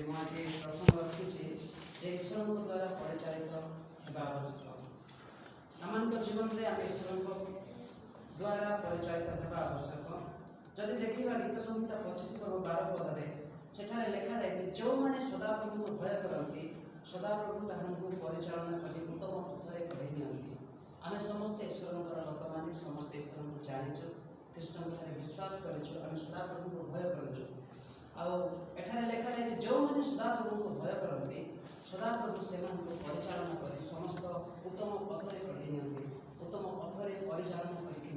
मुझे प्रसंग रखी ईश्वर द्वारा परिचालित होगा आवश्यक। आम जीवन में आम ईश्वर द्वारा परिचालित होगा आवश्यक। जदि देखा गीत संहिता 25:12 पदे सेठारे लिखा जाए जो मैंने सदाप्रभु को भय करती सदाप्रभु ताहू परिचालना कर उत्तम पथरे कढ़े नि आम समस्त ईश्वर लोक मैंने समस्त ईश्वर को जाचु कृष्ण विश्वास करें सदाप्रभु को भय करूँ आठारे लिखा जाए जो मैंने सदाप्रभु को भय करती सदाप्रभु से परिचालना कर समस्त उत्तम पथरे कढ़े नि उत्तम पथरे परिचालना करके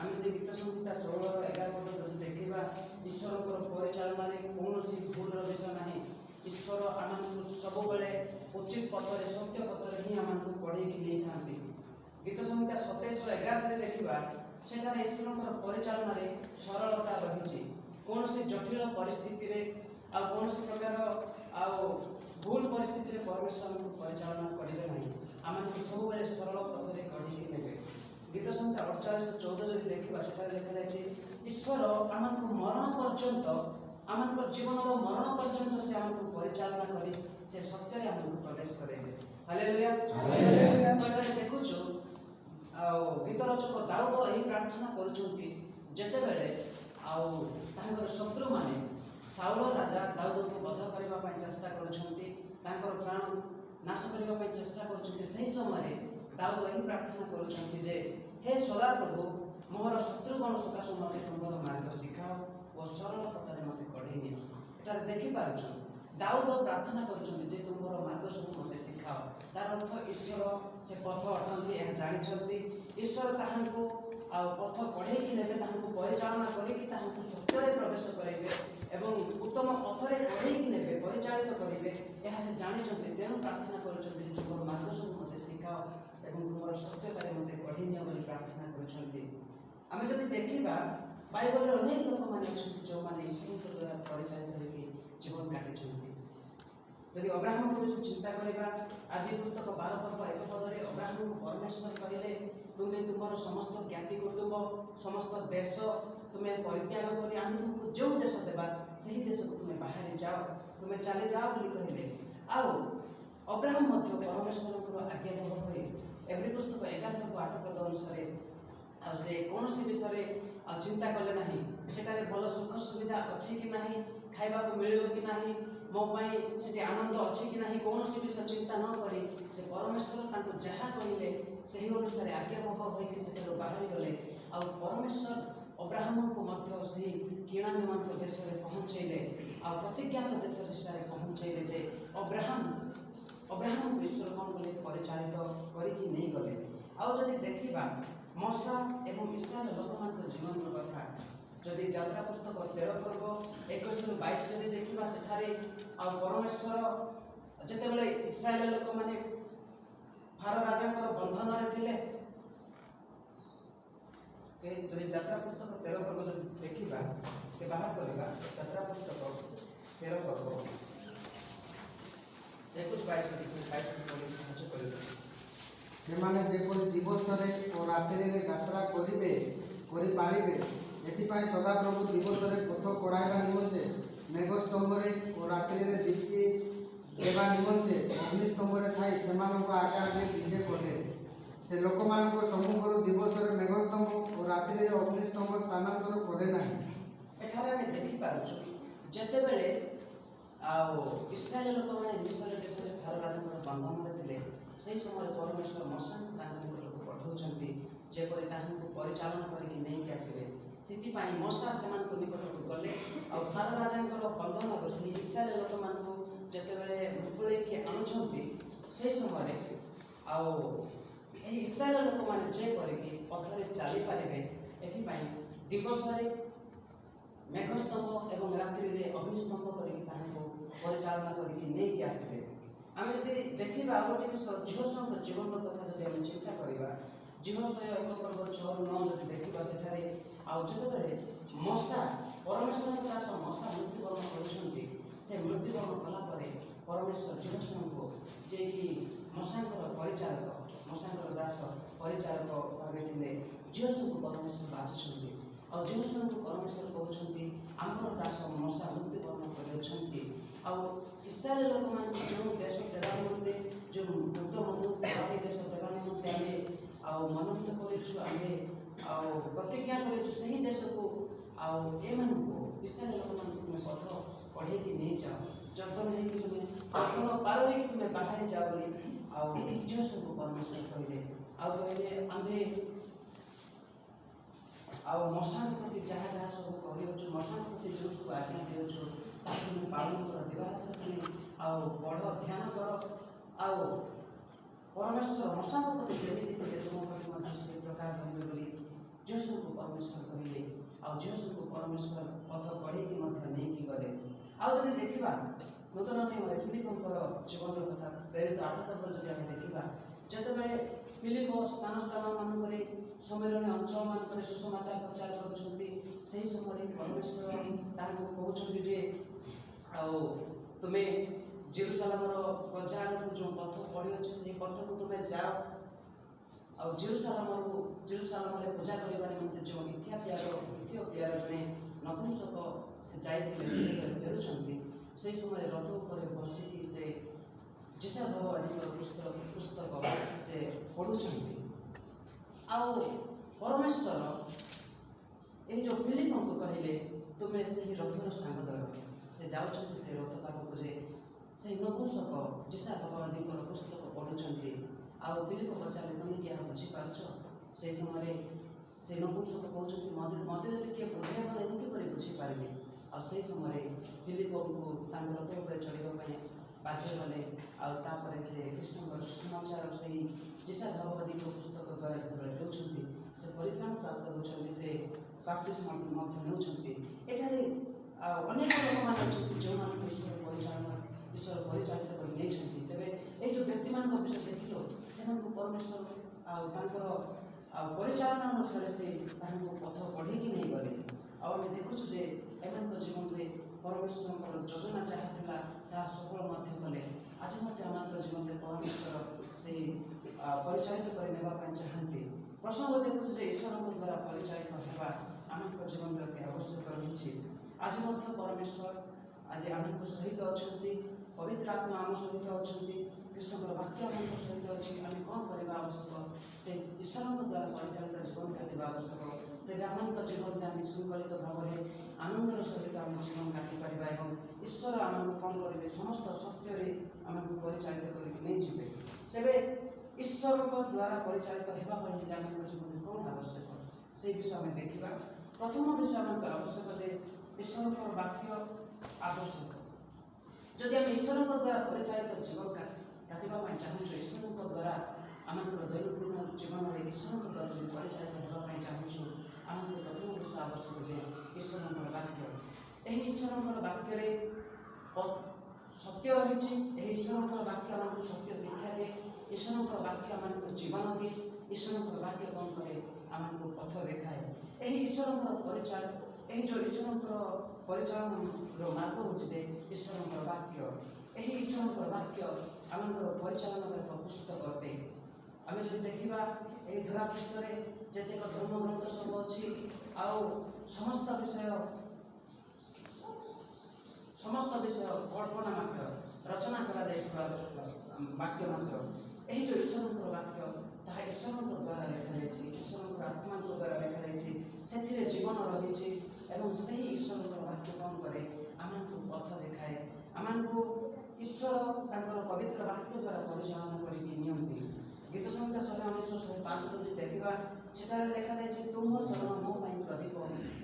आम जो गीत संहिता 16:11 पद देखा ईश्वर परिचालन कौन भूल विषय ना ईश्वर आम सब उचित पथरे सत्य पथरे ही आम पढ़े नहीं था। गीत संहिता 27:11 देखा सेठारे ईश्वर परिचालन सरलता रही कौन जटिल परिस्थिति कौन प्रकार भूल परिस्थिति परमेश्वर को परिचालन करेंगे ना आम सब सरल पथरे कढ़ी ने। गीत संहिता 48:14 देखा सेठारे देखा जाए ईश्वर आमको मरण पर्यंत आम जीवन मरण पर्यंत से आमको परिचालना कर से सत्य आमको प्रवेश करेंगे। हालेलुया। तो देखु गीत रचक दाऊद यही प्रार्थना करते शत्रु माने साउल राजा दाऊद को बध करने चेष्टा कर प्राण नाश करने चेष्टा कर समय दाऊद यही प्रार्थना कर हे सदाप्रभु मोहर शत्रुगण सकाश मत तुम मार्ग शिखाओ और सरल पथरे मत कढ़े नि देखिपार दाऊद प्रार्थना कर तुम मार्ग सब मत शिखाओ तार अर्थ ईश्वर से पथ अटंती यह जानते ईश्वर ताहू पथ कढ़े ने परिचालना करके सत्य प्रवेश करेंगे एवं उत्तम पथरे कढ़े ने परिचालित करेंगे यह से जानते तेणु प्रार्थना कर तुम मार्ग सब मत शिखाओ एवं तुम सत्यता मत कढ़ी नि प्रार्थना करें। जब देखा बाइबल अनेक लोक मैंने जो मैंने ईश्वर द्वारा परिचालित होकर जीवन काटी जदि अब्राहम को विषय चिंता करवा आदि पुस्तक 12:1 अब्राहम को परमेश्वर कहले तुम्हें तुम समस्त ज्ञाति कुटुंब समस्त देश तुम्हें परित्याग कर आम तुमको जो देश देवा से देश को तुम्हें बाहर जाओ तुम्हें चले जाओ बोली कहले अब्राहम परमेश्वर आज्ञा हो एवरी पुस्तक 11:8 पद अनुसार से कौन विषय चिंता कले ना सेठारे भल सुख सुविधा अच्छी कि ना खाइबा को मिल कि ना मो से आनंद अच्छी कि ना कौन विषय चिंता न करी से परमेश्वर जहाँ कहले से अनुसार आज्ञाबह होकर बाहरी गले आ परमेश्वर अब्राहम को से किणा निमंत देश में पहुँचेले आ प्रतिज्ञात देश पहुँचेले जे अब्राहम को ईश्वर कौन कले परिचालित करके नहीं गले। आदि देखा मूसा एवं इस्राएल लोक जीवन कथा जदि यात्रा पुस्तक 13:21-22 जदि देखा सेठारे परमेश्वर जितेबाला इस्राएल लोक मैंने फारो राजा बंधन थे जदि यात्रा पुस्तक 13 पर्व देखा से बाहर करवा यात्रा पुस्तक 13 पर्व 21-22 ସେମାନେ ଯେପରି ଦିବସରେ ଓ ରାତ୍ରିରେ ଯାତ୍ରା କରିବେ କରିପାରିବେ ଏଥିପାଇଁ ସଦାପ୍ରଭୁ ଦିବସରେ ପଥ କଢ଼ାଇବା ନିମନ୍ତେ ମେଘସ୍ତମ୍ଭରେ ଓ ରାତ୍ରିରେ ଦୀପ୍ତି ଦେବା ନିମନ୍ତେ ଅଗ୍ନିସ୍ତମ୍ଭରେ ଥାଇ ସେମାନଙ୍କ ଆଗେ ଆଗେ ବିଜେ କଲେ। ସେ ଲୋକମାନଙ୍କ ସମ୍ମୁଖରୁ ଦିବସରେ ମେଘସ୍ତମ୍ଭ ଓ ରାତ୍ରିରେ ଅଗ୍ନିସ୍ତମ୍ଭ ସ୍ଥାନାନ୍ତର କଲେ ନାହିଁ। ଏଠାରେ ଆମେ ଦେଖିପାରୁଛୁ ଯେତେବେଳେ ଇସ୍ରାଏଲ ଲୋକମାନେ ମିସ୍ର ଦେଶରେ ଫାରୋ ରାଜାଙ୍କର ବନ୍ଧନରେ ଥିଲେ ସେହି ସମୟରେ परमेश्वर मूसा को पठाउछन्ति जेपरि ताहांको परिचालन करके नहीं आसबे से मूसा से निकट को गले आ फारो राजांकर बंधन से इस्राएल लोक मानू जितेबाला मुकुलैकी आणुछन्ति से समय इस्राएल लोक मैंने जेपरिक पथरे चली पारे एथिपाई दिवसरे मेघस्तंभ एवं रात्रि अग्निस्तंभ करके परिचालना करके नहीं आसबे। आम जब देखा गोटे विषय झील जीवन कथा जब आम चिंता करवा झील 1:6-9 जब देखा सेठारे आते मशा परमेश्वर दास मशा मृत्युवरण कर मृत्युवरण कलापर परमेश्वर झील को जे कि मशांकर परिचालक मशांकर दास परिचालक भाव थे झील को परमेश्वर बाजुंट और झील को परमेश्वर कहते आमर दास मशा मृत्युवरण कर ଆଉ ଇସ୍ରାଏଲ ଲୋକମାନଙ୍କୁ ଯେଉଁ ଦେଶ ଦେବା ନିମନ୍ତେ ଯେଉଁ ଦୁଗ୍ଧ ମଧୁ ପ୍ରବାହୀ ଦେଶ ଦେବା ନିମନ୍ତେ ଆମେ ଆଉ ମନୋନୀତ କରିଛୁ, ଆମେ ଆଉ ପ୍ରତିଜ୍ଞା କରିଛୁ ସେହି ଦେଶକୁ। ଆଉ ଏମାନଙ୍କୁ ଇସ୍ରାଏଲ ଲୋକମାନଙ୍କୁ ତୁମେ ପଥ ପଢ଼େଇକି ନେଇଯାଅ, ଯତ୍ନ ହେଇକି ତୁମେ ପଥ ପାର ହେଇକି ତୁମେ ବାହାରି ଯାଅ ବୋଲି ଆଉ ଝିଅସବୁ ପରମେଶ୍ୱର କହିଲେ। ଆଉ କହିଲେ ଆମେ ଆଉ ମଶାଙ୍କ ପ୍ରତି ଯାହା ଯାହା ସବୁ କହିଅଛୁ, ମଶାଙ୍କ ପ୍ରତି ଯେଉଁ ସବୁ ଆଜ୍ଞା ଦିଅଛୁ ତାକୁ ତୁମେ ପାଳନ କର, ଦିବାରାତ୍ର ତୁମେ ଆଉ ପଢ଼, ଧ୍ୟାନ କର। ଆଉ ପରମେଶ୍ୱର ମଶାଙ୍କ ପ୍ରତି ଯେମିତି ଥିଲେ ତୁମ ପ୍ରତି ମଧ୍ୟ ସେହି ପ୍ରକାର ରହିବେ ବୋଲି ଝିଅସବୁ ପରମେଶ୍ୱର କହିଲେ। ଆଉ ଝିଅସବୁ ପରମେଶ୍ୱର ପଥ ପଢ଼େଇକି ମଧ୍ୟ ନେଇକି ଗଲେ। ଆଉ ଯଦି ଦେଖିବା ନୂତନ ନିୟମରେ ଫିଲିପଙ୍କର ଜୀବନର କଥା ପ୍ରେରିତ 8 ପର୍ବରୁ ଯଦି ଆମେ ଦେଖିବା, ଯେତେବେଳେ ଫିଲିପ ସ୍ଥାନ ମାନଙ୍କରେ ସମ୍ମିଳନୀ ଅଞ୍ଚଳ ମାନଙ୍କରେ ସୁସମାଚାର ପ୍ରଚାର କରୁଛନ୍ତି, ସେହି ସମୟରେ ପରମେଶ୍ୱର ତାଙ୍କୁ କହୁଛନ୍ତି ଯେ ଆଉ ତୁମେ ଜେରୁସାଲେମର ଗଜା ଆଡ଼କୁ ଯେଉଁ ପଥ ପଡ଼ିଅଛି ସେହି ପଥକୁ ତୁମେ ଯାଅ। ଆଉ ଜେରୁସାଲେମରେ ପୂଜା କରିବା ନିମନ୍ତେ ଯେଉଁ ଇଥିଓପିଆର ଜଣେ ନପୁଂସକ ସେ ଯାଇଥିଲେ, ସେ ଫେରୁଛନ୍ତି, ସେହି ସମୟରେ ରଥ ଉପରେ ବସିକି ସେ ଯିଶା ଭଗବାନଙ୍କର ପୁସ୍ତକ ସେ ପଢ଼ୁଛନ୍ତି। ଆଉ ପରମେଶ୍ୱର ଏହି ଯେଉଁ ଫିଲିପଙ୍କୁ କହିଲେ ତୁମେ ସେହି ରଥର ସାଙ୍ଗ ଧର। ସେ ଯାଉଛନ୍ତି ସେ ରଥ ପାଖକୁ, ଯେ ସେହି ନପୁଂସକ ଯିଶା ଭଗବାନଙ୍କର ପୁସ୍ତକ ପଢ଼ୁଛନ୍ତି। ଆଉ ଫିଲିପ ପଚାରିଲେ ତୁମେ କି ଆଉ ବୁଝିପାରୁଛ? ସେହି ସମୟରେ ସେ ନପୁଂସକ କହୁଛନ୍ତି ମୋତେ ଯଦି କିଏ ବୁଝେଇବ ନାହିଁ ମୁଁ କିପରି ବୁଝିପାରିବି? ଆଉ ସେହି ସମୟରେ ଫିଲିପଙ୍କୁ ତାଙ୍କ ରଥ ଉପରେ ଚଢ଼ିବା ପାଇଁ ବାଧ୍ୟ କଲେ। ଆଉ ତାପରେ ସେ ଖ୍ରୀଷ୍ଟଙ୍କର ସୁସମାଚାର ସେହି ଯିଶା ଭଗବତୀଙ୍କ ପୁସ୍ତକ ଦ୍ୱାରା ଯେତେବେଳେ ଦେଉଛନ୍ତି, ସେ ପରିତ୍ରାଣ ପ୍ରାପ୍ତ ହେଉଛନ୍ତି, ସେ ବାପ୍ତିସ୍ମ ମଧ୍ୟ ନେଉଛନ୍ତି। ଏଠାରେ ଅନେକ ଲୋକମାନେ ଅଛନ୍ତି ଯେଉଁମାନଙ୍କୁ ଈଶ୍ୱର ପରିଚାଳିତ କରି ନେଇଛନ୍ତି। ତେବେ ଏଇ ଯେଉଁ ବ୍ୟକ୍ତିମାନଙ୍କ ବିଷୟ ଦେଖିଲ, ସେମାନଙ୍କୁ ପରମେଶ୍ୱର ଆଉ ତାଙ୍କର ପରିଚାଳନା ଅନୁସାରେ ସେ ତାହାଙ୍କୁ ପଥ ପଢ଼େଇକି ନେଇଗଲେ। ଆଉ ଆମେ ଦେଖୁଛୁ ଯେ ଏମାନଙ୍କ ଜୀବନରେ ପରମେଶ୍ୱରଙ୍କର ଯୋଜନା ଯାହା ଥିଲା ତାହା ସଫଳ ମଧ୍ୟ କଲେ। ଆଜି ମଧ୍ୟ ଆମମାନଙ୍କ ଜୀବନରେ ପରମେଶ୍ୱର ସେହି ପରିଚାଳିତ କରି ନେବା ପାଇଁ ଚାହାନ୍ତି। ପ୍ରସଙ୍ଗ ଦେଖୁଛୁ ଯେ ଈଶ୍ୱରଙ୍କ ଦ୍ୱାରା ପରିଚାଳିତ ହେବା ଆମଙ୍କ ଜୀବନରେ ଅତି ଆବଶ୍ୟକ ରହିଛି। ଆଜି ମଧ୍ୟ ପରମେଶ୍ୱର ଆଜି ଆମଙ୍କ ସହିତ ଅଛନ୍ତି, ପବିତ୍ର ଆତ୍ମା ଆମ ସହିତ ଅଛନ୍ତି, କୃଷ୍ଣଙ୍କର ବାକ୍ୟ ଆମଙ୍କ ସହିତ ଅଛି। ଆମେ କ'ଣ କରିବା ଆବଶ୍ୟକ? ସେ ଈଶ୍ୱରଙ୍କ ଦ୍ୱାରା ପରିଚାଳିତ ଜୀବନ କାଟିବା ଆବଶ୍ୟକ। ତେବେ ଆମଙ୍କ ଜୀବନରେ ଆମେ ଶୃଙ୍ଖଳିତ ଭାବରେ ଆନନ୍ଦର ସହିତ ଆମ ଜୀବନ କାଟିପାରିବା ଏବଂ ଈଶ୍ୱର ଆମକୁ କ'ଣ କରିବେ? ସମସ୍ତ ସତ୍ୟରେ ଆମକୁ ପରିଚାଳିତ କରିକି ନେଇଯିବେ। ତେବେ ଈଶ୍ୱରଙ୍କ ଦ୍ୱାରା ପରିଚାଳିତ ହେବା ପାଇଁ ହେଲେ ଆମଙ୍କ ଜୀବନରେ କ'ଣ ଆବଶ୍ୟକ? ସେହି ବିଷୟ ଆମେ ଦେଖିବା। ପ୍ରଥମ ବିଷୟ ଆମକୁ ଆବଶ୍ୟକ ଯେ ଈଶ୍ୱରଙ୍କର ବାକ୍ୟ ଆବଶ୍ୟକ। ଯଦି ଆମେ ଈଶ୍ୱରଙ୍କ ଦ୍ୱାରା ପରିଚାଳିତ ଜୀବନ କାଟିବା ପାଇଁ ଚାହୁଁଛୁ, ଈଶ୍ୱରଙ୍କ ଦ୍ୱାରା ଆମଙ୍କର ଦୈନନ୍ଦିନ ଜୀବନରେ ଈଶ୍ୱରଙ୍କ ଦ୍ୱାରା ଯଦି ପରିଚାଳିତ ହେବା ପାଇଁ ଚାହୁଁଛୁ, ଆମକୁ ପ୍ରଥମ ବିଷୟ ଆବଶ୍ୟକ ଯେ ଈଶ୍ୱରଙ୍କର ବାକ୍ୟ। ଏହି ଈଶ୍ୱରଙ୍କର ବାକ୍ୟରେ ସତ୍ୟ ରହିଛି। ଏହି ଈଶ୍ୱରଙ୍କର ବାକ୍ୟ ଆମକୁ ସତ୍ୟ ଶିକ୍ଷା ଦିଏ। ଈଶ୍ୱରଙ୍କର ବାକ୍ୟ ଆମକୁ ଜୀବନ ଦିଏ। ଈଶ୍ୱରଙ୍କର ବାକ୍ୟ କ'ଣ କରେ? ଆମକୁ ପଥ ଦେଖାଏ। ଏହି ଈଶ୍ୱରଙ୍କର ଏହି ଯେଉଁ ଈଶ୍ୱରଙ୍କର ପରିଚାଳନାର ମାର୍ଗ ହେଉଛି ଯେ ଈଶ୍ୱରଙ୍କର ବାକ୍ୟ। ଏହି ଈଶ୍ୱରଙ୍କର ବାକ୍ୟ ଆମଙ୍କର ପରିଚାଳନାର ଏକ ପୁସ୍ତକ ଅଟେ। ଆମେ ଯଦି ଦେଖିବା ଏହି ଧରାପୃଷ୍ଠରେ ଯେତେକ ଧର୍ମଗ୍ରନ୍ଥ ସବୁ ଅଛି, ଆଉ ସମସ୍ତ ବିଷୟ କଳ୍ପନା ମାତ୍ର, ରଚନା କରାଯାଇଥିବା ବାକ୍ୟ ମାତ୍ର। ଏହି ଯେଉଁ ଈଶ୍ୱରଙ୍କର ବାକ୍ୟ ତାହା ଈଶ୍ୱରଙ୍କ ଦ୍ୱାରା ଲେଖାଯାଇଛି, ଈଶ୍ୱରଙ୍କର ଆତ୍ମାଙ୍କ ଦ୍ୱାରା ଲେଖାଯାଇଛି। ସେଥିରେ ଜୀବନ ରହିଛି ଏବଂ ସେହି ଈଶ୍ୱରଙ୍କର ବାକ୍ୟ କ'ଣ କରେ? ଆମକୁ ପଥ ଦେଖାଏ। ଆମକୁ ଈଶ୍ୱର ତାଙ୍କର ପବିତ୍ର ବାକ୍ୟ ଦ୍ୱାରା ପରିଚାଳନା କରିକି ନିଅନ୍ତି। ଗୀତ ସଂହିତା 119:105 ଯଦି ଦେଖିବା, ସେଠାରେ ଲେଖାଯାଇଛି ତୁମ ଚରଣ ମୋ ପାଇଁ ପ୍ରଦୀପ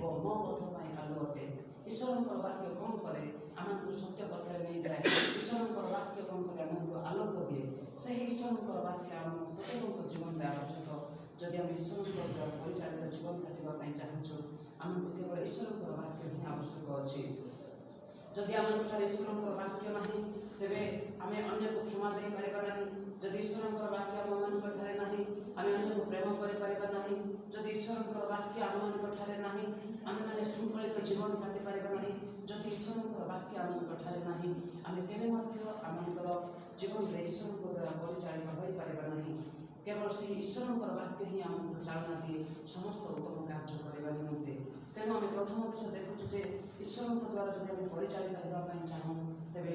ଓ ମୋ ପଥ ପାଇଁ ଆଲୁଅ ଅଟେ। ଈଶ୍ୱରଙ୍କର ବାକ୍ୟ କ'ଣ କରେ? ଆମକୁ ସତ୍ୟ ପଥରେ ନେଇଯାଏ। ଈଶ୍ୱରଙ୍କର ବାକ୍ୟ କ'ଣ କରେ? ଆମକୁ ଆଲୋକ ଦିଏ। ସେହି ଈଶ୍ୱରଙ୍କର ବାକ୍ୟ ଆମ ପ୍ରତ୍ୟେକଙ୍କ ଜୀବନରେ ଆବଶ୍ୟକ। ଯଦି ଆମେ ଈଶ୍ୱରଙ୍କ ଦ୍ୱାରା ପରିଚାଳିତ ଜୀବନ କାଟିବା ପାଇଁ ଚାହୁଁଛୁ, ଆମକୁ କେବଳ ଈଶ୍ୱରଙ୍କର ବାକ୍ୟ ହିଁ ଆବଶ୍ୟକ ଅଛି। ଯଦି ଆମଙ୍କଠାରେ ଈଶ୍ୱରଙ୍କର ବାକ୍ୟ ନାହିଁ, ତେବେ ଆମେ ଅନ୍ୟକୁ କ୍ଷମା ଦେଇପାରିବା ନାହିଁ। ଯଦି ଈଶ୍ୱରଙ୍କର ବାକ୍ୟ ଆମମାନଙ୍କଠାରେ ନାହିଁ, ଆମେ ଅନ୍ୟକୁ ପ୍ରେମ କରିପାରିବା ନାହିଁ। ଯଦି ଈଶ୍ୱରଙ୍କର ବାକ୍ୟ ଆମମାନଙ୍କଠାରେ ନାହିଁ, ଆମେମାନେ ଶୃଙ୍ଖଳିତ ଜୀବନ କାଟିପାରିବା ନାହିଁ। ଯଦି ଈଶ୍ୱରଙ୍କର ବାକ୍ୟ ଆମମାନଙ୍କଠାରେ ନାହିଁ, ଆମେ କେବେ ମଧ୍ୟ ଆମମାନଙ୍କର ଜୀବନରେ ଈଶ୍ୱରଙ୍କ ଦ୍ୱାରା ପରିଚାଳିତ ହୋଇପାରିବା ନାହିଁ। କେବଳ ସେହି ଈଶ୍ୱରଙ୍କର ବାକ୍ୟ ହିଁ ଆମକୁ ଚାଳନା ଦିଏ ସମସ୍ତ ଉତ୍ତମ କାର୍ଯ୍ୟ କରିବା ନିମନ୍ତେ। ତେଣୁ ଆମେ ପ୍ରଥମ ବିଷୟ ଦେଖୁଛୁ ଯେ ଈଶ୍ୱରଙ୍କ ଦ୍ୱାରା ଯଦି ଆମେ ପରିଚାଳିତ ହେବା ପାଇଁ ଚାହୁଁ, ତେବେ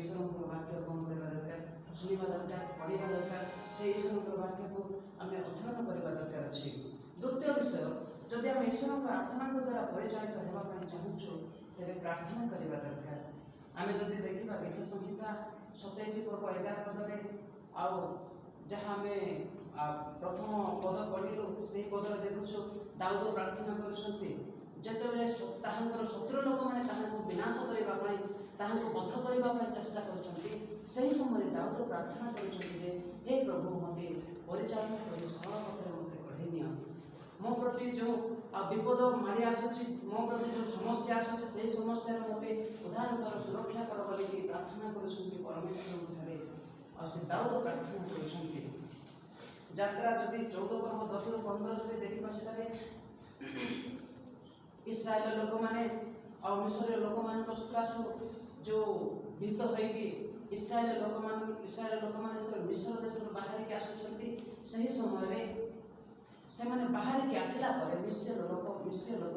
शुणा दरकार पढ़ा दरकार से ईश्वर वाक्य को आम अध्ययन करने दरकार अच्छी। द्वितीय विषय जदि आम ईश्वर आत्मा द्वारा परिचालित होगा चाहूँ तेरे प्रार्थना करने दरकार। आम जदि देखा गीत संहिता 27 पर्व 11 पदरे आउ जहाँ आम प्रथम पद पढ़लु से पदर देखुचु दाऊद प्रार्थना करते शत्रु लोक मैंने विनाश करने बध करने चेष्टा कर समय दाऊद प्रार्थना कर हे प्रभु मत परिचालन कर सरल पथरे मत कढ़े नि मो प्रति जो विपद माड़ी आसूची मो प्रति जो समस्या आसूची से समस्या मत उद्धार कर सुरक्षा कर बोलिकी प्रार्थना कर परमेश्वर से दाऊद प्रार्थना कर यात्रा जदि 14 पर्व 10 ରୁ 15 जदि देखा से इस्राएल लोक मैंने मिस्र लोक मान सकाशु जो भीत होगी इस्राएल लोक मैंने मिस्र देश बाहर के आसुँच से समय से मैंने बाहर के आसला मिस्र लोक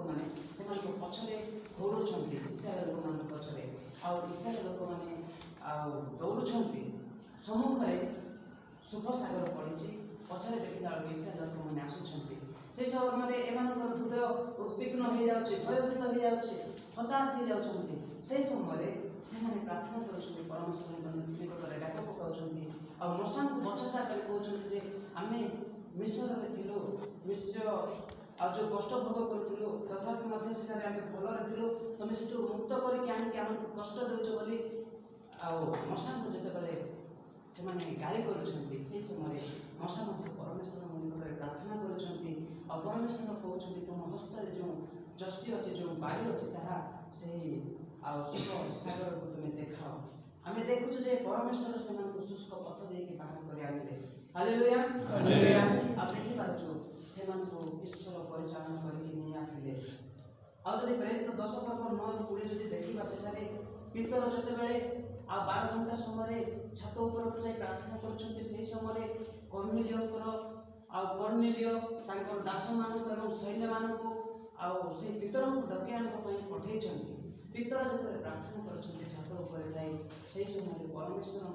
मैंने पछरे दौड़ इस्राएल लोक मान पछरे इस्राएल लोक मैंने दौड़ सम्मुख सुखसागर पड़ी पछरे देखला इस्राएल लोक मैंने आसुँच से समय एम हृदय उद्विग्न हो जाए भयभीत हो जाए हताश हो जाती से समय से प्रार्थना कर परमेश्वर निकट डाक पकाउं आ मशा को बचसा कर कहते आम मिश्र मिश्र आ जो कष्ट भोग करूँ तथापि से भलरे थी तुम से मुक्त करके कष्ट देच बोली मशा को जितेबाला से गाली कर समय मशा परमेश्वर निकट प्रार्थना कर परमेश्वर कहते तुम हस्त जो जस्टी अच्छे जो बाड़ी अच्छे ताहा से सुख सागर को तुम्हें देखाओ आम देखुचु जे परमेश्वर से शुष्क पथ देके बाहर कर आनिले हालेलुया आप देखि पारछु से ईश्वर परिचालन करके नहीं आसिले आदि प्रेरित 10 पर्व 9 ରୁ 20 जदि देखा सेठारे पितर जतेबेले 12 घंटा समय छात ऊपर जाई प्रार्थना करछन्ति से समय कर्नेलियो दास मान सैन्य मान से पितर को डके आने पठे पितर जो प्रार्थना कर छात उपर जाए से समय परमेश्वर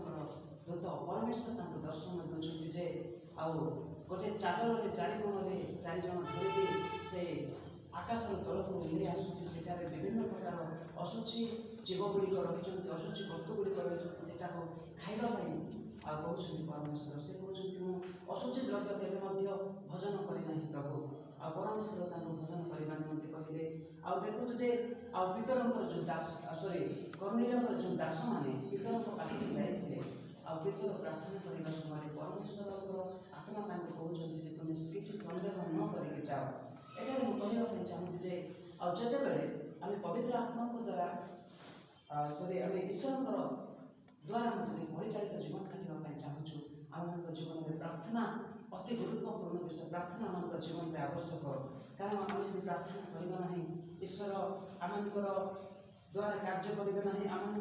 दूत परमेश्वर दर्शन दूसरी जे गोटे चादर चारिकोण चारिजण धरिकी से आकाश तलक मिले आसूँ सेठारे विभिन्न प्रकार अशुचि जीवगुड़िक रही अशुचि वस्तुगुड़िक रही खावाई कहते परमेश्वर से कहते अशुचि द्रव्य केवे भजन करना प्रभु परमेश्वर भजन करने निमंते कहले देखु जे पितर जो दास सॉरी कर्नेलियो जो दास मैंने पितर पाखे जाते पितर प्रार्थना करने समय परमेश्वर आत्मा कहते तुम किसी सन्देह न करके जाओ ये मुझे कहवाई चाहूँगी जितेबले आम पवित्र आत्मा द्वारा सॉरी आम ईश्वर द्वारा परिचालित जीवन काटवाई चाहूँ आम जीवन में प्रार्थना अति गुरुत्वपूर्ण विषय प्रार्थना आम जीवन में आवश्यक कारण आम जो प्रार्थना करवा ना ईश्वर आम द्वारा कार्य करेंगे ना आमर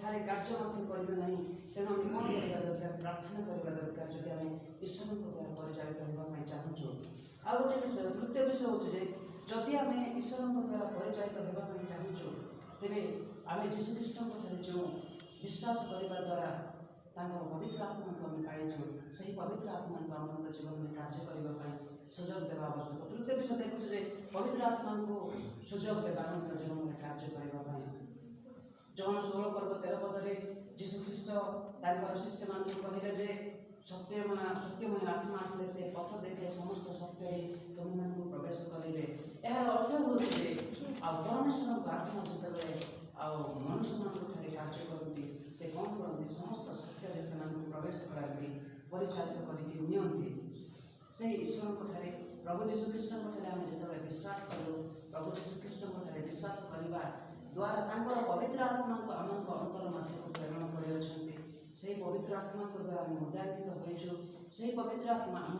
ठारे कार्य करेंगे ना तेणु आम कौन करवा दरकार प्रार्थना करवा दरकार जब आम ईश्वर द्वारा परिचालित होगा चाहूँ आ गए विषय तृतीय विषय हूँ जदि आम ईश्वर द्वारा परिचालित होगा चाहूँ तेरे आम जीशुख्रीष्ट जो विश्वास करने द्वारा पवित्र आत्मा को आम पाइचु से पवित्र आत्मा को आम जीवन में कार्य करने सुजोग देवा आवश्यक। तृतीय विषय देखुचे पवित्र आत्मा को सुजोग देवा जीवन में कार्य करने जौन 16 पर्व 13 पदरे जीशुख्रीष्ट शिष्य मान कहले जे सत्यमय आत्मा आसले से पथ देखे समस्त सत्य तुम प्रवेश करेंगे यार अर्थ हूँ परमेश्वर आत्मा जो मनुष्य मान कार्य करती से कौन करती समस्त सत्य से प्रवेश कराती परिचालित करके से ईश्वर प्रभु जीशुख्रीष्ट आम जो विश्वास कलु प्रभु जीशुख्रीष्ट विश्वास करने द्वारा पवित्र आत्मा को आम अंतर मध्य प्रेरण कर पवित्र आत्मा द्वारा आम मुद्रान्वित होइछु से पवित्र आत्मा आम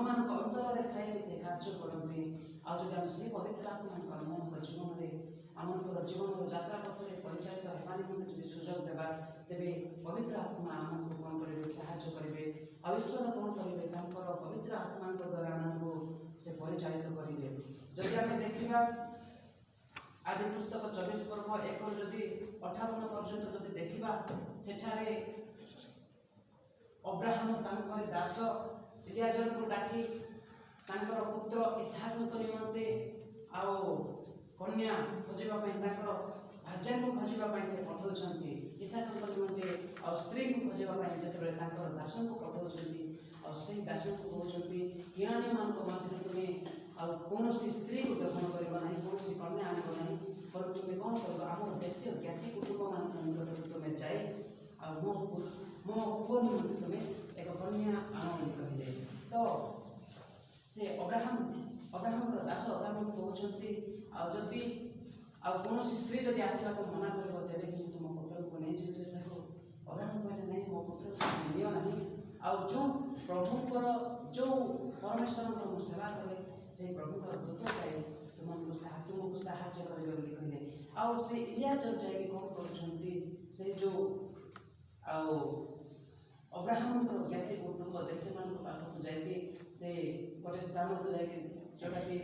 मान अंतर थी से कार्य करती आम से पवित्र आत्मा आम जीवन में आमर जीवन यात्रा पथ में परिचालित होगा निम्ते जो सुजोग देवा तेरे पवित्र आत्मा आमको कौन करेंगे साहाय्य करेंगे ईश्वर कौन करेंगे पवित्र आत्मा द्वारा आमको से परिचालित करेंगे जदि आम देखा आदि पुस्तक 24 पर्व 1 जदि 58 पर्यंत जदि देखा सेठारे अब्राहम तांकर दास इलियाजर को डाकी तांकर पुत्र इसहाक निमंते आओ कन्या खोजा भाजा को खोजा से पठाउछन्ति इसहाक निमंते आ स्त्री को खोजा जिते दास को पठाउछन्ति और से दास को कहते किराणी मान मध्य तुम्हें कौन स्त्री को ग्रहण करना कौन कन्या आनब ना पर तुम्हें कौन कर आम देश ज्ञाति कुटुंब मान निकट तुम्हें जाए मो पुओ निमंते तुम्हें एक कन्या आन कहे तो से अब्राहम दास कहते आदि कौन स्त्री जब आसवा को मना कर तेरे कि तुम पुत्र को नहीं जीव अब्राहम कहले नहीं मो पुत्र को नियो नहीं आ जो प्रभुंर जो परमेश्वर सेवा कले से प्रभुंर दूत जाए तुमको साहाଯ୍य करेंगे बोली कहले आउ से इलियाजर जाए कौन कर जो अब्राहम ज्ञाति कुटुंब देश मान पाखक जाए से गोटे स्थान को जाए जोटा कि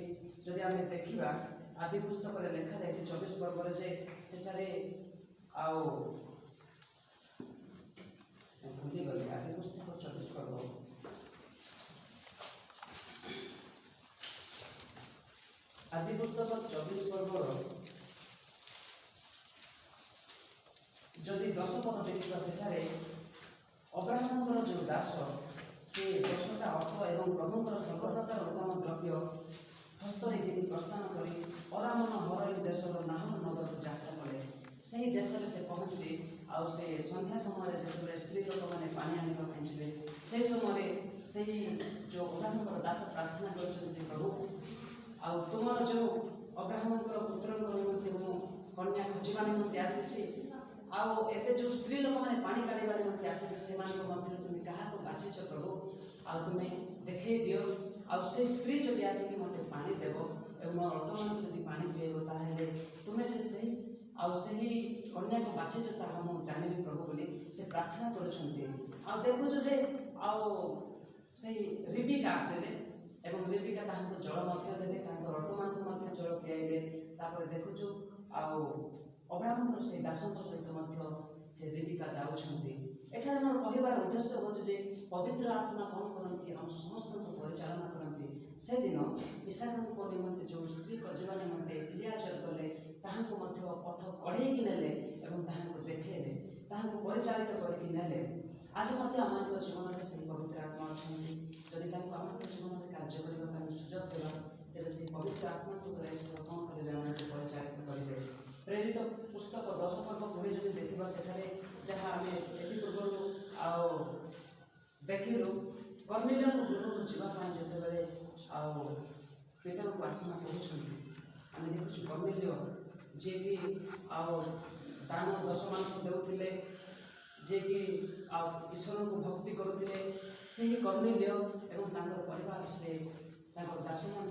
जदि आम देखा आदि पुस्तक लिखा जाए 24 पर्व जे सेठारे भूली गले आदि पुस्तक 24 पर्व आदि पुस्तक 24 पर्व जदि 10 पद देखा सेठारे अब्राहम जो दास से 10टा अर्थ एवं प्रभुंर सर्व प्रकार उत्तम द्रव्य हस्तरे कि प्रस्थान कर अरामन हरई देशर नाहर नगर को यात्रा कले से देश से पहुँची आ संध्या समय जो स्त्री लोक मैंने पानी आने चाहिए से समय से जो अब्राहम दास प्रार्थना कर प्रभु आ तुम जो अब्राहम पुत्र निमंते कन्या खोजा निमंते आसी आए जो स्त्री लोक मैंने पानी काढ़ा निमंते आसे से तुम्हें क्या बाछिच प्रभु आ तुम्हें देखे दियो से स्त्री जब आसिक मत पानी देव और मोर अल्ट मान जब पानी पीएब ताहले तुम्हें से कन्या को बाछिच ताहा मुझे जानी प्रभु बोली से प्रार्थना कर देखुच जे से रिबिका आसले एवं रिबिका ताहां जल देवे अल्ट मान जल पियाइले देखुचु अब्राहम से दास सहित से रिबिका जाऊँगी एठार मोर कहबार उद्देश्य हो पवित्र आत्मा कौन करती हम समस्त को परिचालना करती से दिन इसहाक निमंते जो स्त्री खोजा निमंते इलियाजर गले पथ कढ़े नेले देखेले परिचालित करके आज आम जीवन में से पवित्र आत्मा अच्छा जदि आम जीवन में कार्य करने सुजोग देवा तेरे से पवित्र आत्मा को कौन करेंगे परिचालित करेंगे प्रेरित पुस्तक 10 पर्व 20 जब देखा सेठारे जहाँ आम ए पूर्व देखिलु कर्मिलियन गृह को जावाई जितेबाला पितर को आत्मा कहते आम देखु कर्मिलिय जी कि दान 10 मांस देते जी कि ईश्वर को भक्ति करुले से ही कर्मिलिय एवं परिवार से दास मान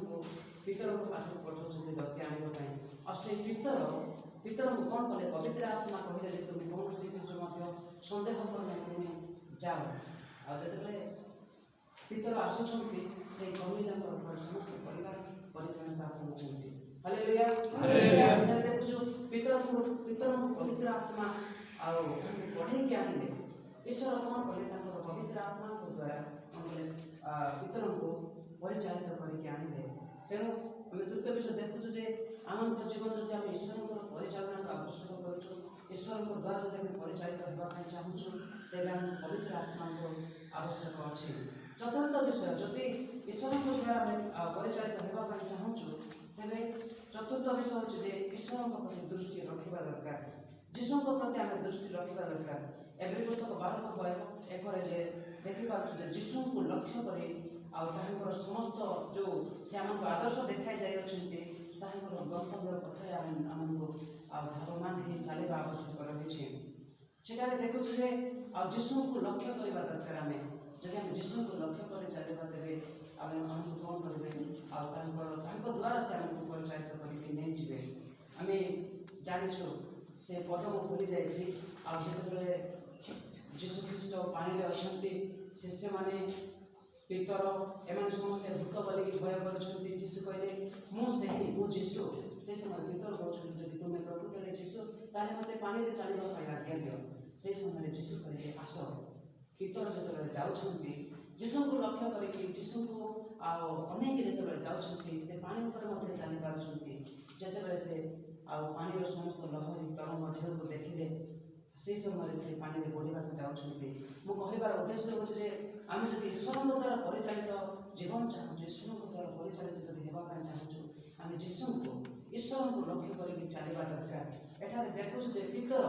पितर को पाठ पठाऊँ लक्ष्य आने और से पितर को कौन कले पवित्र आत्मा कहले तुम कौन किसी सन्देह कर जाओ आते पितर आसुंट से कर्मिलिया समस्त परिवार परिचालन होती हालेलुया देखु पितर को पवित्र आत्मा पढ़े आने ईश्वर कौन कले पवित्र आत्मा द्वारा पितर को परिचालित करके आने तेणु आम तृतीय विषय देखुचु आम जीवन जब आम ईश्वर परिचालना आवश्यक करूँ ईश्वर द्वारा जब आम परिचालित होगा चाहूँ तेज आम पवित्र आत्मा को आवश्यक अच्छी चतुर्थ विषय जदि ईश्वर द्वारा परिचालित होगा चाहूँ तेज चतुर्थ विषय हूँ ईश्वर प्रति दृष्टि रखा दरकार जीशु प्रति आम दृष्टि रखा दरकार एवं पुस्तक 12:1 देखिपुर जीशु को लक्ष्य कर समस्त जो से आम आदर्श देखा जाए गंतव्य पथ आमको भावमान ही चलवा आवश्यक रही सेठार देखुचे जीशु को लक्ष्य करवा दरकार आम जब आम जीशु को लक्ष्य कर चलवा तेज आमको कौन करेंगे द्वारा से आमको परिचालित करके नहीं जीवे आम जाचु से पदम भूली जाए जीशु ख्रीष्ट पानी अच्छा शिष्य मैंने पितर एम समस्ते भूत बोलिक भय कर जीशु कहले मुझे जीशु से समय पितर कहते जब तुम्हें प्रकृत जीशु ताले मते पानी रे चलबा पई आज्ञा दियो से समय यीशु कहले आस पितर जतबेले जाउछंती यीशु को लक्ष्य करके यीशु को अनेक जतबेले जाउछंती से पानी ऊपर मते चली पारुछंती जतबेले से पानी रो समस्त लहरी तरंग ढेउ को देखिले से समय से पानी रे बढ़िबा को जाउछंती मु कहिबार उद्देश्य होछ जे आमे जदि ईश्वर द्वारा परिचालित जीवन चाहू ईश्वर द्वारा परिचालित जदि हेबा का चाहू आमे यीशु को ईश्वर को लक्ष्य करके चलवा दरकार एठारे देखु जे पितर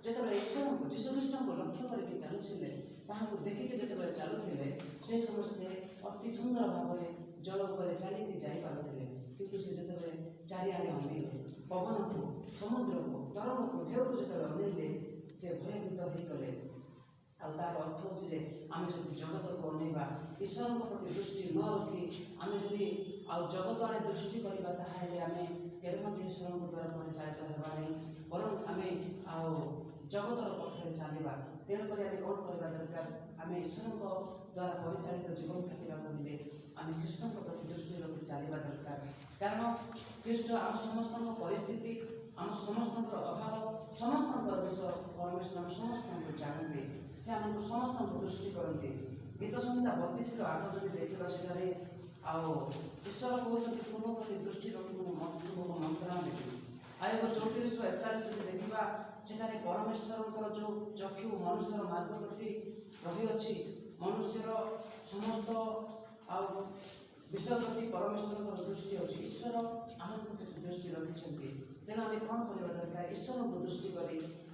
जतबेले ईश्वर को यीशु ख्रीष्ट को लक्ष्य करके चलुछिले ताहाको देखिके जतबेले चलुथिले से समय से अति सुंदर भाव में जल ऊपर चलिके जाई पारुथिले किंतु से जतबेले चारिआडे अनेइले पवन को समुद्र को तरंग को ढेउ को जतबेले अनेइले से भयभीत होई गले तार अर्थ होची जे आमे जदि जगत को अनेइबा ईश्वर प्रति दृष्टि न रखी आमे जदि जगत आड़े दृष्टि करबा ताहाले आमे केबे मते ईश्वर द्वारा परिचालित हेबा नहीं बरं आमे जगतर पथरे चलवा तेणुक आम कौन करवा दरकार आम ईश्वर द्वारा परिचालित जीवन काटा कहले आम कृष्ण प्रति दृष्टि रखी चलवा दरकार कारण कृष्ण आम समस्त परिस्थिति आम समस्त अभाव समस्त विषय परमेश्वर आम समस्त जानते से आम समस्त दृष्टि करते गीत संहिता 32 8 जब देखा सेठारे ईश्वर कहते तुम प्रति दृष्टि रखी तुमको मंत्रणा देवी आयोग 3441 जब देखा सेठारे परमेश्वर जो चक्षु मनुष्यर मार्ग प्रति रही अच्छी मनुष्यर समस्त विषय प्रति परमेश्वर दृष्टि अच्छी ईश्वर आम प्रति दृष्टि रखिंट तेणु आम कौन करवा दरकार ईश्वर को दृष्टि कर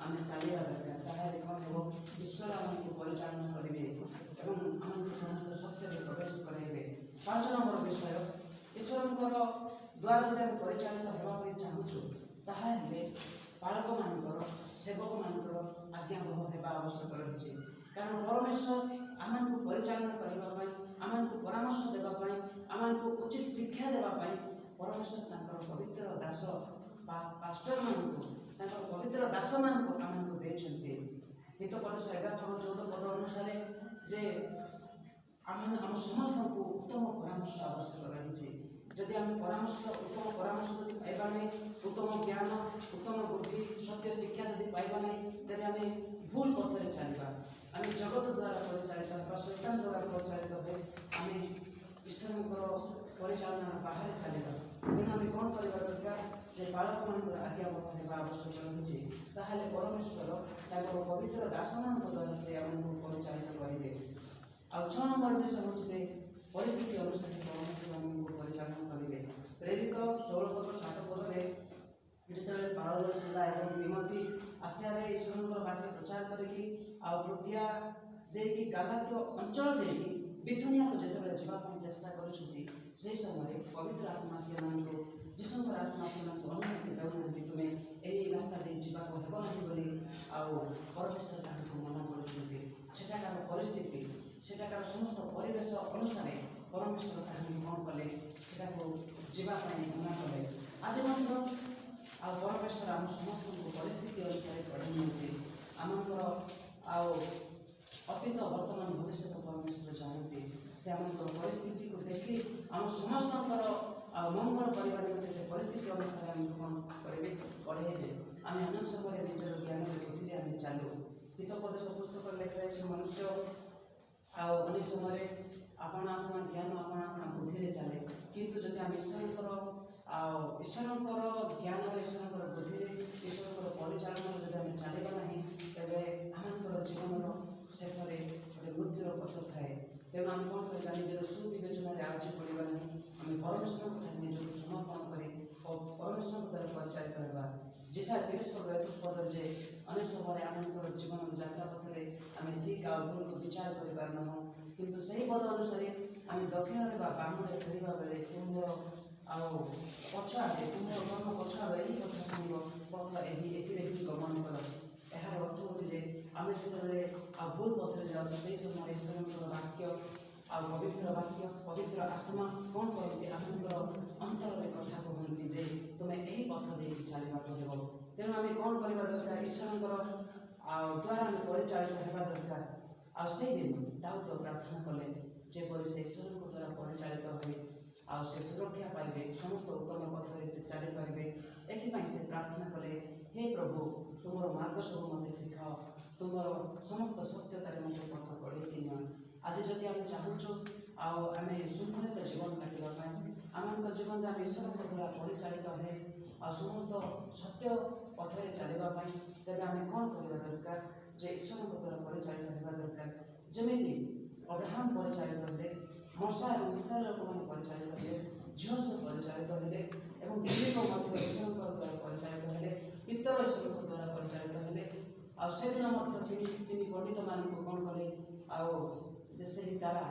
आम चलवा दरकार ताहले कौन हो ईश्वर आमको परिचालन करेंगे और आमको समस्त सत्य प्रवेश कराइबे 5 नंबर विषय ईश्वर द्वारा जब आम परिचालित होगा चाहूँ ताहले बालक मानकर सेवक मानकर आज्ञा बह होगा आवश्यक रही कारण परमेश्वर आमको परिचालन करने आमको परामर्श देवाई आमको उचित शिक्षा देवाई परमेश्वर पवित्र दास पास्टर मानक पवित्र दास मानक आमको देते हित पद 11-14 पद अनुसार जे आम समस्त को उत्तम परामर्श आवश्यक रही जदि आम परामर्श उत्तम परामर्श पाइबा नहीं उत्तम ज्ञान उत्तम बुद्धि सत्य शिक्षा जब पाइबा नहीं तेज आम भूल पथरे चलवा आम जगत द्वारा परिचालित होगा शैतान द्वारा परिचालित हुए आम ईश्वर परिचालना बाहर चलवा तेणु आम कौन करवा दरकार जे बालक मान आज्ञा होगा आवश्यक रही परमेश्वर पवित्र दास मान द्वारा से आमको परिचालित करेंगे 6 नंबर विषय हूँ परिस्थिति अनुसार परमेश्वर आमको परिचालन करेंगे प्रेरित 16-7 पदे जिते पाउल सिला और तिमोथी आसिया ईश्वर वाक्य प्रचार करके प्रक्रिया देकी गालात्य अंचल देकी बिथुनिया को जिते जावाई चेष्टा कर समय पवित्र आत्मा से जीशुर आत्मा से अनुमति देना तुम्हें यही रास्ता दे जावाक हेब नहीं बोली परमेश्वर मना कर परिस्थिति सेठाकार समस्त परिवेश अनुसार परमेश्वर कहानी कौन कले जावाई मना कले आज परमेश्वर आम समस्त परिस्थिति अनुसार पढ़ी आमर अतीत वर्तमान भविष्य परमेश्वर जानते से आम परिस्थिति को देखी आम समस्त मंगल करने से परिस्थिति अनुसार आम कौन करेंगे पढ़ेबे आम अनेक समय निजर ज्ञान बुद्धि आम चलू हितोपदेश पुस्तक लिखा मनुष्य अनेक समय आपण ज्ञान आपण बुद्धि चले किंतु जब आम ईश्वर ज्ञान ईश्वर बुद्धि ईश्वर परिचालन जब आम चलवा ना तेज आम जीवन शेष में मृत्युर पथ थाए तेणु आम कौन कर निजर सुविवेचन आज पड़ा ना आम परमेश्वर निजक समर्पण कर परमेश्वर द्वारा परिचालित होगा जीसा 30-21 पद जे अनेक समय आम जीवन यात्रा पथरे आम ठीक भूल को विचार कर किंतु सही पद अनुसार आम दक्षिण बामरे फेरवा बेले तुम्हार पछुआड़े तुम्हार कर्म पछुआड़ यही कथा शुण पथ यही गमन कर यार अर्थ हूँ आम जो भूल पथरे जाऊँ समय ईश्वर वाक्य पवित्र वाक्य पवित्र आत्मा कौन कहते आम अंतर में कथा कहते जे तुम्हें यही पथ दे चलवा पड़ो तेणु आम कौन करवा दरकार ईश्वर द्वारा आम परिचालित होगा दरकार से दिन दाऊद प्रार्थना कले जेपरी से ईश्वर द्वारा परिचालित हुए से सुरक्षा पाइबे समस्त उत्तम पथरे से चली पारे एथपाई से प्रार्थना कले हे प्रभु ତୁମର ମାର୍ଗ ସବୁ ମୋତେ ଶିଖାଅ, ତୁମର ସମସ୍ତ ସତ୍ୟତାରେ ମୋତେ ପଥ କଢ଼େଇକି ନିଅ। ଆଜି ଯଦି ଆମେ ଚାହୁଁଛୁ ଆଉ ଆମେ ଶୃଙ୍ଖଳିତ ଜୀବନ କାଟିବା ପାଇଁ, ଆମମାନଙ୍କ ଜୀବନରେ ଆମେ ଈଶ୍ୱରଙ୍କ ଦ୍ୱାରା ପରିଚାଳିତ ହେଲେ ଆଉ ସମସ୍ତ ସତ୍ୟ ପଥରେ ଚାଲିବା ପାଇଁ, ତେବେ ଆମେ କ'ଣ କରିବା ଦରକାର? ଯେ ଈଶ୍ୱରଙ୍କ ଦ୍ୱାରା ପରିଚାଳିତ ହେବା ଦରକାର। ଯେମିତି ଅବ୍ରାହମ ପରିଚାଳିତ ହେଲେ, ମୂଷା ଏବଂ ଇସ୍ରାଏଲ ଲୋକମାନେ ପରିଚାଳିତ ହେଲେ, ଝିଅସୁ ପରିଚାଳିତ ହେଲେ ଏବଂ ଫିଲିପ ମଧ୍ୟ ଈଶ୍ୱରଙ୍କ ଦ୍ୱାରା ପରିଚାଳିତ ହେଲେ, ପିତର ଈଶ୍ୱରଙ୍କ ଦ୍ୱାରା ପରିଚାଳିତ ହେଲେ। ଆଉ ସେଦିନ ମଧ୍ୟ ତିନି ପଣ୍ଡିତମାନଙ୍କୁ କ'ଣ କଲେ? ଆଉ ଯେ ସେହି ତାରା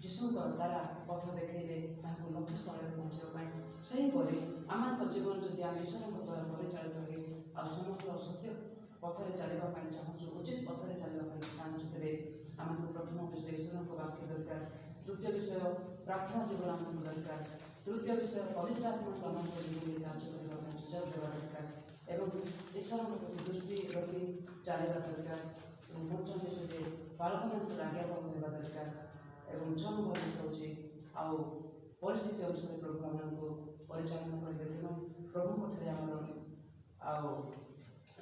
ଯୀଶୁଙ୍କର ତାରା ପଥ ଦେଖାଇଲେ ତାଙ୍କୁ ଲକ୍ଷ୍ୟସ୍ଥଳରେ ପହଞ୍ଚିବା ପାଇଁ। ସେହିପରି ଆମମାନଙ୍କ ଜୀବନ ଯଦି ଆମେ ଈଶ୍ୱରଙ୍କ ଦ୍ୱାରା ପରିଚାଳିତ ହୁଏ ଆଉ ସମସ୍ତ ସତ୍ୟ ପଥରେ ଚାଲିବା ପାଇଁ ଚାହୁଁଛୁ, ଉଚିତ ପଥରେ ଚାଲିବା ପାଇଁ ଚାହୁଁଛୁ, ତେବେ ଆମକୁ ପ୍ରଥମ ବିଷୟ ଈଶ୍ୱରଙ୍କ ବାକ୍ୟ ଦରକାର। ଦ୍ୱିତୀୟ ବିଷୟ ପ୍ରାର୍ଥନା ଜୀବନ ଆମକୁ ଦରକାର। ତୃତୀୟ ବିଷୟ ପବିତ୍ର ଆତ୍ମାକୁ ଆମଙ୍କ ଜୀବନରେ କାର୍ଯ୍ୟ କରିବା ପାଇଁ ସୁଯୋଗ ଦେବା ଦରକାର ଏବଂ ଈଶ୍ୱରଙ୍କ ପ୍ରତି ଦୃଷ୍ଟି ରଖି ଚାଲିବା ଦରକାର। ଏବଂ ପଞ୍ଚମ ବିଷୟ ଯେ ବାଳକମାନଙ୍କୁ ଆଜ୍ଞାବହ ହେବା ଦରକାର। ଏବଂ ଛଅ ନମ୍ବର ବିଷୟ ହେଉଛି ଆଉ ପରିସ୍ଥିତି ଅନୁସାରେ ପ୍ରଭୁ ଆମମାନଙ୍କୁ ପରିଚାଳନା କରିବେ ତେଣୁ ପ୍ରଭୁଙ୍କଠାରେ ଆମର ଆଉ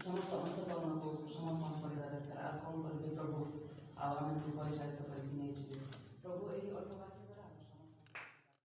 ସମସ୍ତ ଅନ୍ତଃକରଣକୁ ସମର୍ପଣ